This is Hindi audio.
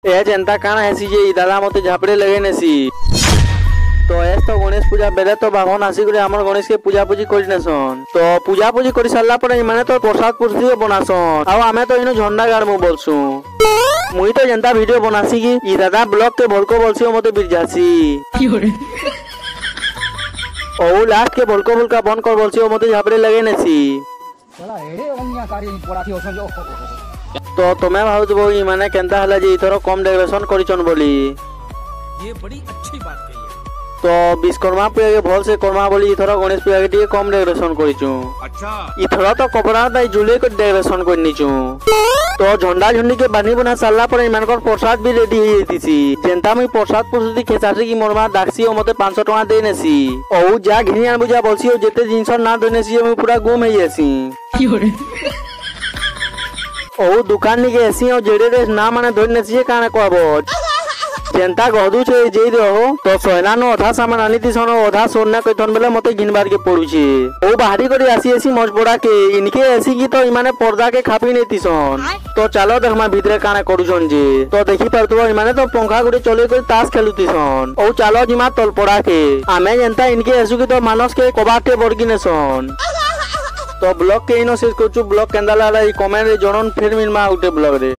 ए जनता काना हेसी जे इ दादा मते झापड़े लगे नेसी तो एस तो गणेश पूजा बेले तो बाभन आसी करे हमर गणेश के पूजा पूजी करिनेसन तो पूजा पूजी करि सारला परे माने तो प्रसाद पुरसी बनासन आ आमे तो इनो झंडा गाड़मु बोलसु मुई तो जनता वीडियो बनासी की इ दादा ब्लॉग के भड़को बोलसी मते बिरजासी ओ लास्ट के भड़को भड़का बंद कर बोलसी मते झापड़े लगे नेसी तो तुम्हें भावुथबो इ माने केनता हला जे इथरो कम डेकोरेशन करिचन बोली ये बड़ी अच्छी बात कही है। तो विश्वकर्मा पूजा के भल से कर्मा बोली इथरो गणेश पूजा के टिके कम डेकोरेशन करिचु। अच्छा इथरो तो कपड़ा दाई जुले को डेकोरेशन करनिचु तो झंडा झंडी के बानी बना सारला पर इमानकर प्रसाद भी रेडी हो जैतीसी जेंता मुई प्रसाद प्रस्तुति खेसासी की मोरमा दाक्षी ओ मते 500 टका दे नेसी ओ जा घिनी आन बुझा बोलसी ओ जेते जिंस ना देनेसी मुई पूरा गुम हो जासी ओ दुकान नि के एसी ओ जेडे रे ना माने धोइ नेसी काना कहबो जेंता गहदु छे जेई रहो तो सोयलानो अधा सामान आनी दिसनो अधा सोना कइथन बेले मते गिनबार के पडुछे ओ बाहरी करी आसी आसी मज पड़ा के इनके ऐसी की तो इमाने पर्दा के खापी नै तिसन तो चलो देखमा भीतरे काना करूछन जे तो देखि परतबो इमाने तो पंखा गुडी चले कर ताश खेलुतिसन ओ चलो जिमा तल पड़ा के आमे जेंता इनके एसु की तो मानस के कबाटे बडगिनेसन तो ब्लॉग के इनो शेष करछु ब्लॉग केंदा लाला कमेंट रे जणन फिर मिलमा उठे ब्लॉग रे।